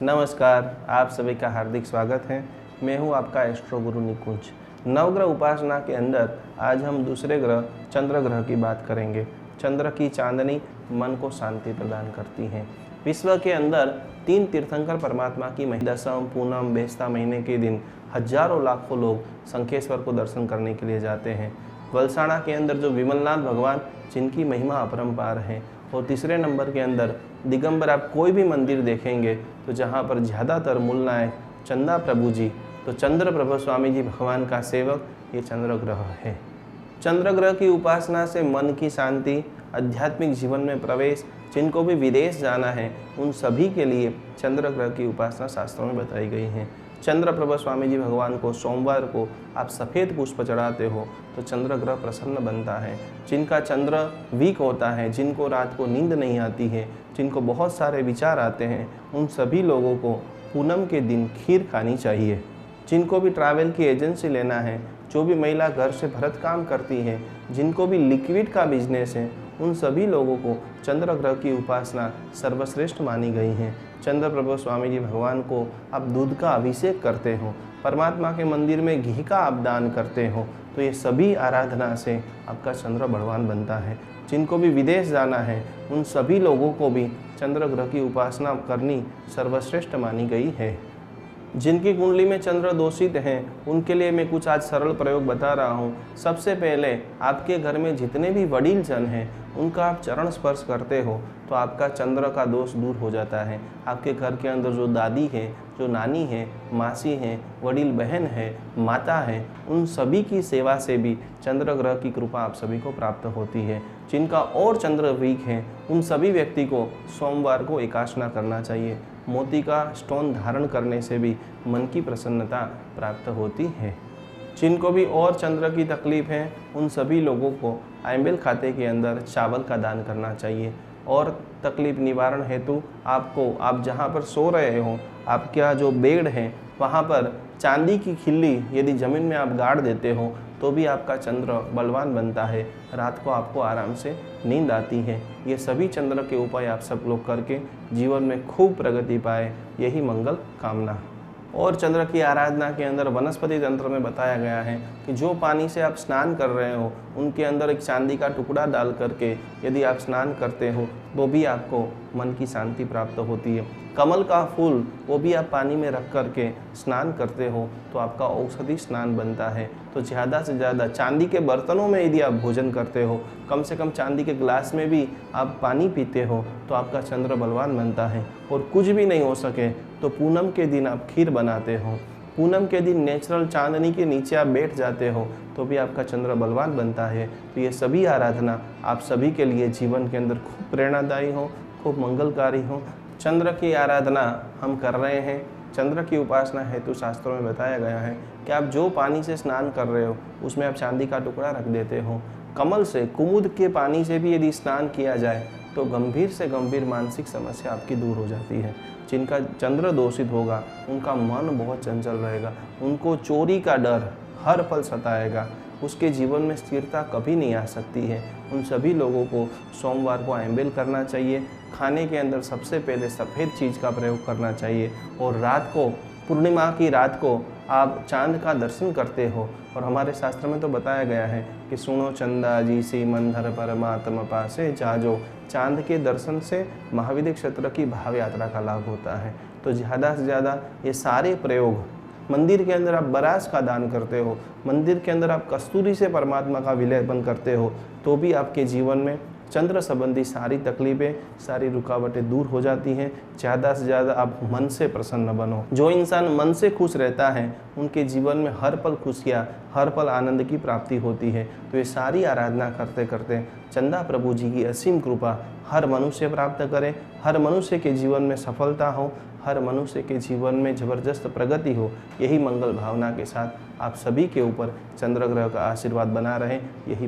नमस्कार, आप सभी का हार्दिक स्वागत है। मैं हूं आपका एस्ट्रो गुरु निकुंज। नवग्रह उपासना के अंदर आज हम दूसरे ग्रह चंद्र ग्रह की बात करेंगे। चंद्र की चांदनी मन को शांति प्रदान करती है। विश्व के अंदर 3 तीर्थंकर परमात्मा की दशम, पूनम, बेस्ता महीने के दिन हजारों लाखों लोग शंखेश्वर को दर्शन करने के लिए जाते हैं। वलसाड़ा के अंदर जो विमलनाथ भगवान, जिनकी महिमा अपरंपार है। और तीसरे नंबर के अंदर दिगंबर, आप कोई भी मंदिर देखेंगे तो जहाँ पर ज़्यादातर मूल नायक चंदा प्रभु जी, तो चंद्र प्रभु स्वामी जी भगवान का सेवक ये चंद्र ग्रह है। चंद्र ग्रह की उपासना से मन की शांति, आध्यात्मिक जीवन में प्रवेश, जिनको भी विदेश जाना है उन सभी के लिए चंद्र ग्रह की उपासना शास्त्रों में बताई गई है। चंद्र प्रभु स्वामी जी भगवान को सोमवार को आप सफ़ेद पुष्प चढ़ाते हो तो चंद्र ग्रह प्रसन्न बनता है। जिनका चंद्र वीक होता है, जिनको रात को नींद नहीं आती है, जिनको बहुत सारे विचार आते हैं, उन सभी लोगों को पूनम के दिन खीर खानी चाहिए। जिनको भी ट्रैवल की एजेंसी लेना है, जो भी महिला घर से भरत काम करती है, जिनको भी लिक्विड का बिजनेस है, उन सभी लोगों को चंद्र ग्रह की उपासना सर्वश्रेष्ठ मानी गई है। चंद्र प्रभु स्वामी जी भगवान को आप दूध का अभिषेक करते हो, परमात्मा के मंदिर में घी का आप दान करते हो, तो ये सभी आराधना से आपका चंद्र बलवान बनता है। जिनको भी विदेश जाना है उन सभी लोगों को भी चंद्र ग्रह की उपासना करनी सर्वश्रेष्ठ मानी गई है। जिनकी कुंडली में चंद्र दोषित हैं उनके लिए मैं कुछ आज सरल प्रयोग बता रहा हूँ। सबसे पहले आपके घर में जितने भी वडील जन हैं उनका आप चरण स्पर्श करते हो तो आपका चंद्र का दोष दूर हो जाता है। आपके घर के अंदर जो दादी है, जो नानी है, मासी है, वडील बहन है, माता है, उन सभी की सेवा से भी चंद्र ग्रह की कृपा आप सभी को प्राप्त होती है। जिनका और चंद्र वीक है उन सभी व्यक्ति को सोमवार को एकादशना करना चाहिए। मोती का स्टोन धारण करने से भी मन की प्रसन्नता प्राप्त होती है। जिनको भी और चंद्र की तकलीफ है उन सभी लोगों को आइंबिल खाते के अंदर चावल का दान करना चाहिए। और तकलीफ निवारण हेतु आप जहाँ पर सो रहे हो, आपका जो बेड है वहाँ पर चांदी की खिल्ली यदि ज़मीन में आप गाड़ देते हो तो भी आपका चंद्र बलवान बनता है। रात को आपको आराम से नींद आती है। ये सभी चंद्र के उपाय आप सब लोग करके जीवन में खूब प्रगति पाए, यही मंगल कामना। और चंद्र की आराधना के अंदर वनस्पति तंत्र में बताया गया है कि जो पानी से आप स्नान कर रहे हो उनके अंदर एक चांदी का टुकड़ा डाल करके यदि आप स्नान करते हो तो भी आपको मन की शांति प्राप्त होती है। कमल का फूल वो भी आप पानी में रख करके स्नान करते हो तो आपका औषधि स्नान बनता है। तो ज़्यादा से ज़्यादा चांदी के बर्तनों में यदि आप भोजन करते हो, कम से कम चांदी के गिलास में भी आप पानी पीते हो तो आपका चंद्र बलवान बनता है। और कुछ भी नहीं हो सके तो पूनम के दिन आप खीर बनाते हो, पूनम के दिन नेचुरल चांदनी के नीचे आप बैठ जाते हो तो भी आपका चंद्र बलवान बनता है। तो ये सभी आराधना आप सभी के लिए जीवन के अंदर खूब प्रेरणादायी हो, खूब मंगलकारी हो। चंद्र की आराधना हम कर रहे हैं। चंद्र की उपासना हेतु शास्त्रों में बताया गया है कि आप जो पानी से स्नान कर रहे हो उसमें आप चांदी का टुकड़ा रख देते हो। कमल से, कुमुद के पानी से भी यदि स्नान किया जाए तो गंभीर से गंभीर मानसिक समस्या आपकी दूर हो जाती है। जिनका चंद्र दोषित होगा उनका मन बहुत चंचल रहेगा, उनको चोरी का डर हर पल सताएगा, उसके जीवन में स्थिरता कभी नहीं आ सकती है। उन सभी लोगों को सोमवार को आइंबिल करना चाहिए। खाने के अंदर सबसे पहले सफ़ेद चीज़ का प्रयोग करना चाहिए। और रात को, पूर्णिमा की रात को आप चांद का दर्शन करते हो। और हमारे शास्त्र में तो बताया गया है कि सुनो चंदा जी सी मंधर परमात्मा पासे जाजो। चांद के दर्शन से महाविद्य क्षेत्र की भाव यात्रा का लाभ होता है। तो ज़्यादा से ज़्यादा ये सारे प्रयोग, मंदिर के अंदर आप बरास का दान करते हो, मंदिर के अंदर आप कस्तूरी से परमात्मा का विलेपन करते हो तो भी आपके जीवन में चंद्र संबंधी सारी तकलीफ़ें, सारी रुकावटें दूर हो जाती हैं। ज़्यादा से ज़्यादा आप मन से प्रसन्न बनो। जो इंसान मन से खुश रहता है उनके जीवन में हर पल खुशियाँ, हर पल आनंद की प्राप्ति होती है। तो ये सारी आराधना करते करते चंदा प्रभु जी की असीम कृपा हर मनुष्य प्राप्त करे, हर मनुष्य के जीवन में सफलता हो, हर मनुष्य के जीवन में ज़बरदस्त प्रगति हो, यही मंगल भावना के साथ आप सभी के ऊपर चंद्र ग्रह का आशीर्वाद बना रहे, यही